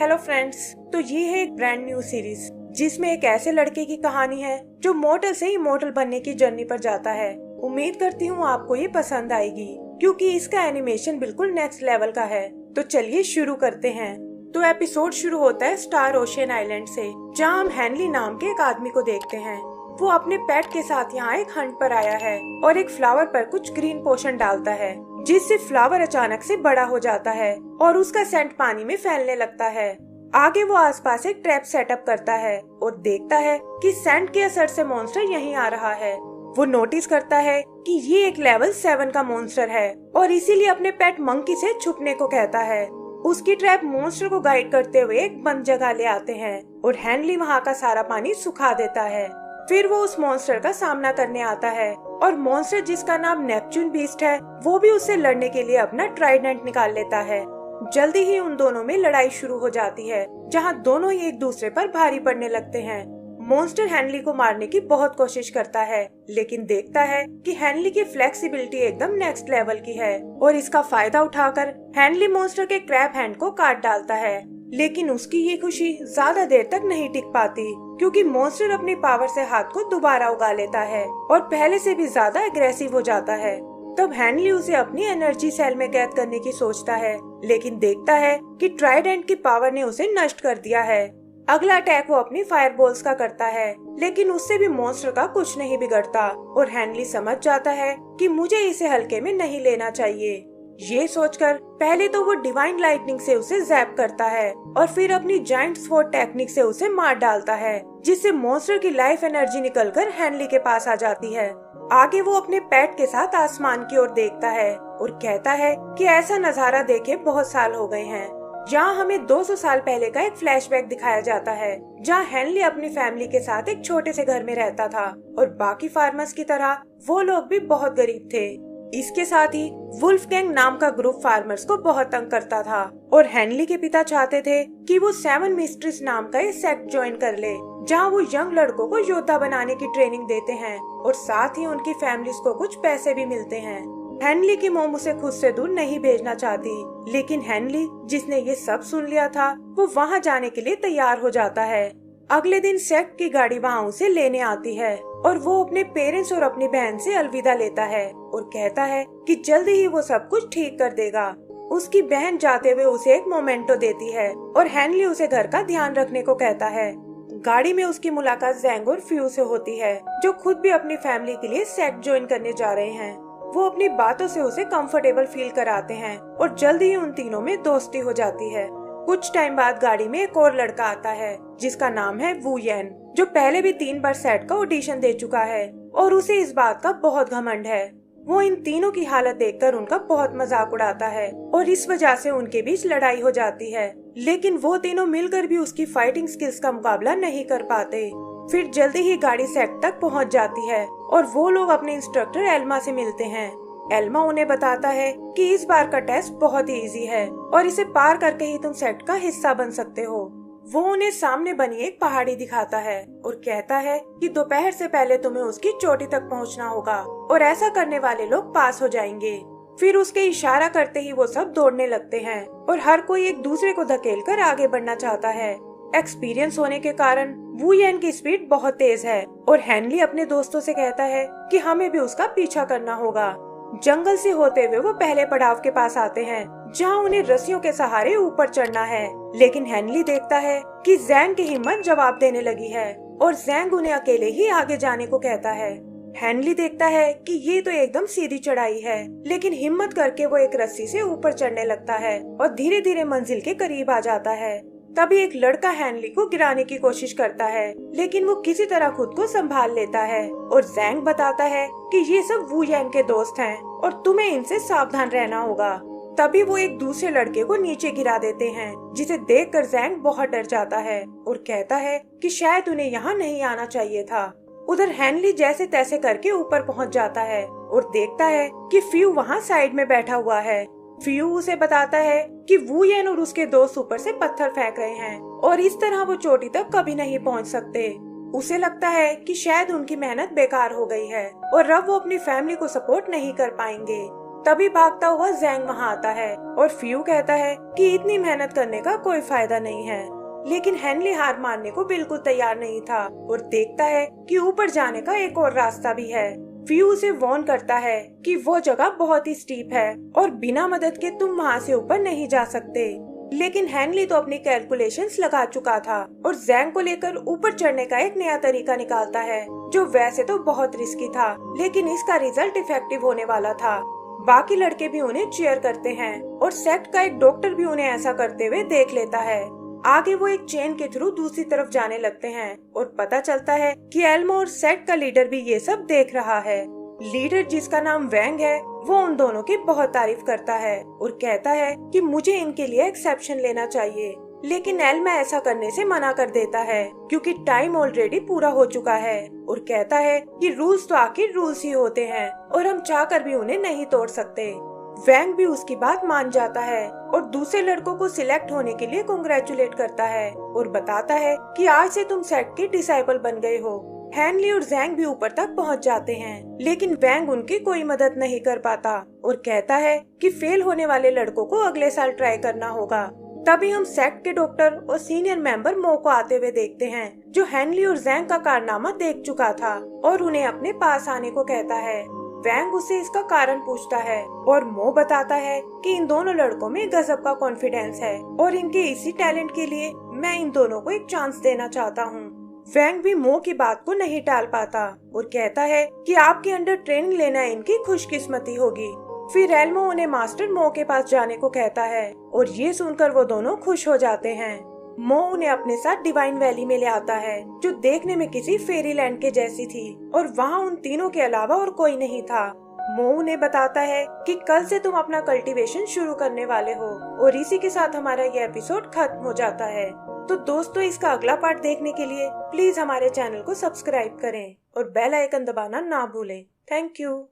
Hello friends, तो ये है एक ब्रांड न्यू सीरीज जिसमें एक ऐसे लड़के की कहानी है जो मॉडल से इमॉर्टल बनने की जर्नी पर जाता है। उम्मीद करती हूँ आपको ये पसंद आएगी क्योंकि इसका एनिमेशन बिल्कुल नेक्स्ट लेवल का है। तो चलिए शुरू करते हैं। तो एपिसोड शुरू होता है स्टार ओशियन आइलैंड से, जहाँ हम हेनली नाम के एक आदमी को देखते हैं। वो अपने पेट के साथ यहाँ एक हंट पर आया है और एक फ्लावर पर कुछ ग्रीन पोशन डालता है, जिससे फ्लावर अचानक से बड़ा हो जाता है और उसका सेंट पानी में फैलने लगता है। आगे वो आसपास एक ट्रैप सेटअप करता है और देखता है कि सेंट के असर से मॉन्स्टर यहीं आ रहा है। वो नोटिस करता है कि ये एक लेवल 7 का मॉन्स्टर है और इसीलिए अपने पेट मंकी से छुपने को कहता है। उसकी ट्रैप मॉन्स्टर को गाइड करते हुए एक बंद जगह ले आते हैं और हेनली वहाँ का सारा पानी सुखा देता है। फिर वो उस मॉन्स्टर का सामना करने आता है और मॉन्स्टर, जिसका नाम नेपच्यून बीस्ट है, वो भी उससे लड़ने के लिए अपना ट्राइडेंट निकाल लेता है। जल्दी ही उन दोनों में लड़ाई शुरू हो जाती है, जहाँ दोनों ही एक दूसरे पर भारी पड़ने लगते हैं। मॉन्स्टर हेनली को मारने की बहुत कोशिश करता है, लेकिन देखता है कि हेनली की फ्लेक्सिबिलिटी एकदम नेक्स्ट लेवल की है और इसका फायदा उठाकर हेनली मॉन्स्टर के क्रैब हैंड को काट डालता है। लेकिन उसकी ये खुशी ज्यादा देर तक नहीं टिक पाती, क्योंकि मॉन्स्टर अपनी पावर से हाथ को दोबारा उगा लेता है और पहले से भी ज्यादा एग्रेसिव हो जाता है। तब हेनली उसे अपनी एनर्जी सेल में कैद करने की सोचता है, लेकिन देखता है कि ट्राइडेंट की पावर ने उसे नष्ट कर दिया है। अगला अटैक वो अपनी फायरबॉल्स का करता है, लेकिन उससे भी मॉन्स्टर का कुछ नहीं बिगड़ता और हेनली समझ जाता है कि मुझे इसे हल्के में नहीं लेना चाहिए। ये सोचकर पहले तो वो डिवाइन लाइटनिंग से उसे जैप करता है और फिर अपनी जायंट स्वॉर्ड टेक्निक से उसे मार डालता है, जिससे मॉन्स्टर की लाइफ एनर्जी निकलकर हेनली के पास आ जाती है। आगे वो अपने पेट के साथ आसमान की ओर देखता है और कहता है कि ऐसा नजारा देखे बहुत साल हो गए हैं। यहाँ हमें 200 साल पहले का एक फ्लैशबैक दिखाया जाता है, जहाँ हेनली अपनी फैमिली के साथ एक छोटे से घर में रहता था और बाकी फार्मर्स की तरह वो लोग भी बहुत गरीब थे। इसके साथ ही वुल्फ गैंग नाम का ग्रुप फार्मर्स को बहुत तंग करता था और हेनली के पिता चाहते थे कि वो 7 मिस्ट्रेस नाम का एक सेक्ट ज्वाइन कर ले, जहाँ वो यंग लड़कों को योद्धा बनाने की ट्रेनिंग देते हैं और साथ ही उनकी फैमिलीज को कुछ पैसे भी मिलते हैं। हेनली की मॉम उसे खुद से दूर नहीं भेजना चाहती, लेकिन हेनली, जिसने ये सब सुन लिया था, वो वहाँ जाने के लिए तैयार हो जाता है। अगले दिन सेक्ट की गाड़ी वहाँ उसे लेने आती है और वो अपने पेरेंट्स और अपनी बहन से अलविदा लेता है और कहता है कि जल्दी ही वो सब कुछ ठीक कर देगा। उसकी बहन जाते हुए उसे एक मोमेंटो देती है और हेनली उसे घर का ध्यान रखने को कहता है। गाड़ी में उसकी मुलाकात जैंग और फ्यू से होती है, जो खुद भी अपनी फैमिली के लिए सेक्ट ज्वाइन करने जा रहे हैं। वो अपनी बातों से उसे कंफर्टेबल फील कराते हैं और जल्दी ही उन तीनों में दोस्ती हो जाती है। कुछ टाइम बाद गाड़ी में एक और लड़का आता है, जिसका नाम है वू येन, जो पहले भी 3 बार सेट का ऑडिशन दे चुका है और उसे इस बात का बहुत घमंड है। वो इन तीनों की हालत देखकर उनका बहुत मजाक उड़ाता है और इस वजह से उनके बीच लड़ाई हो जाती है, लेकिन वो तीनों मिलकर भी उसकी फाइटिंग स्किल्स का मुकाबला नहीं कर पाते। फिर जल्दी ही गाड़ी सेट तक पहुंच जाती है और वो लोग अपने इंस्ट्रक्टर एल्मा से मिलते हैं। एल्मा उन्हें बताता है कि इस बार का टेस्ट बहुत ही इजी है और इसे पार करके ही तुम सेट का हिस्सा बन सकते हो। वो उन्हें सामने बनी एक पहाड़ी दिखाता है और कहता है कि दोपहर से पहले तुम्हें उसकी चोटी तक पहुंचना होगा और ऐसा करने वाले लोग पास हो जाएंगे। फिर उसके इशारा करते ही वो सब दौड़ने लगते हैं और हर कोई एक दूसरे को धकेलकर आगे बढ़ना चाहता है। एक्सपीरियंस होने के कारण वू येन की स्पीड बहुत तेज है और हेनली अपने दोस्तों से कहता है कि हमें भी उसका पीछा करना होगा। जंगल से होते हुए वो पहले पड़ाव के पास आते हैं, जहाँ उन्हें रस्सियों के सहारे ऊपर चढ़ना है, लेकिन हेनली देखता है कि जैंग की हिम्मत जवाब देने लगी है और जैंग उन्हें अकेले ही आगे जाने को कहता है। हेनली देखता है कि ये तो एकदम सीधी चढ़ाई है, लेकिन हिम्मत करके वो एक रस्सी से ऊपर चढ़ने लगता है और धीरे धीरे मंजिल के करीब आ जाता है। तभी एक लड़का हेनली को गिराने की कोशिश करता है, लेकिन वो किसी तरह खुद को संभाल लेता है और जैंग बताता है कि ये सब वू येन के दोस्त हैं और तुम्हें इनसे सावधान रहना होगा। तभी वो एक दूसरे लड़के को नीचे गिरा देते हैं, जिसे देखकर जैंग बहुत डर जाता है और कहता है कि शायद उन्हें यहाँ नहीं आना चाहिए था। उधर हेनली जैसे तैसे करके ऊपर पहुँच जाता है और देखता है कि फ्यू वहाँ साइड में बैठा हुआ है। फ्यू उसे बताता है कि वू येन और उसके दोस्त ऊपर से पत्थर फेंक रहे हैं और इस तरह वो चोटी तक कभी नहीं पहुंच सकते। उसे लगता है कि शायद उनकी मेहनत बेकार हो गई है और अब वो अपनी फैमिली को सपोर्ट नहीं कर पाएंगे। तभी भागता हुआ जैंग वहाँ आता है और फ्यू कहता है कि इतनी मेहनत करने का कोई फायदा नहीं है। लेकिन हेनली हार मानने को बिल्कुल तैयार नहीं था और देखता है कि ऊपर जाने का एक और रास्ता भी है। फ्यू उसे वार्न करता है कि वो जगह बहुत ही स्टीप है और बिना मदद के तुम वहाँ से ऊपर नहीं जा सकते। लेकिन हेनली तो अपनी कैलकुलेशंस लगा चुका था और जैंग को लेकर ऊपर चढ़ने का एक नया तरीका निकालता है, जो वैसे तो बहुत रिस्की था लेकिन इसका रिजल्ट इफेक्टिव होने वाला था। बाकी लड़के भी उन्हें चीयर करते हैं और सेक्ट का एक डॉक्टर भी उन्हें ऐसा करते हुए देख लेता है। आगे वो एक चेन के थ्रू दूसरी तरफ जाने लगते हैं और पता चलता है कि एल्मो और सेक्ट का लीडर भी ये सब देख रहा है। लीडर, जिसका नाम वैंग है, वो उन दोनों की बहुत तारीफ करता है और कहता है कि मुझे इनके लिए एक्सेप्शन लेना चाहिए। लेकिन एल्मा ऐसा करने से मना कर देता है क्योंकि टाइम ऑलरेडी पूरा हो चुका है और कहता है कि रूल्स तो आखिर रूल्स ही होते हैं और हम चाहकर भी उन्हें नहीं तोड़ सकते। वैंग भी उसकी बात मान जाता है और दूसरे लड़कों को सिलेक्ट होने के लिए कांग्रेचुलेट करता है और बताता है कि आज से तुम सेक्ट के डिसाइपल बन गए हो। हेनली और जैंग भी ऊपर तक पहुंच जाते हैं लेकिन वैंग उनकी कोई मदद नहीं कर पाता और कहता है कि फेल होने वाले लड़कों को अगले साल ट्राई करना होगा। तभी हम सेक्ट के डॉक्टर और सीनियर मेंबर मो को आते हुए देखते हैं, जो हेनली और जैंग का कारनामा देख चुका था और उन्हें अपने पास आने को कहता है। वैंग उससे इसका कारण पूछता है और मो बताता है कि इन दोनों लड़कों में गजब का कॉन्फिडेंस है और इनके इसी टैलेंट के लिए मैं इन दोनों को एक चांस देना चाहता हूँ। वैंग भी मो की बात को नहीं टाल पाता और कहता है कि आपके अंडर ट्रेनिंग लेना इनकी खुशकिस्मती होगी। फिर एल्मो उन्हें मास्टर मो के पास जाने को कहता है और ये सुनकर वो दोनों खुश हो जाते हैं। मो उन्हें अपने साथ डिवाइन वैली में ले आता है, जो देखने में किसी फेरी लैंड के जैसी थी और वहाँ उन तीनों के अलावा और कोई नहीं था। मो उन्हें बताता है कि कल से तुम अपना कल्टीवेशन शुरू करने वाले हो और इसी के साथ हमारा ये एपिसोड खत्म हो जाता है। तो दोस्तों, इसका अगला पार्ट देखने के लिए प्लीज हमारे चैनल को सब्सक्राइब करें और बेल आइकन दबाना ना भूलें। Thank you.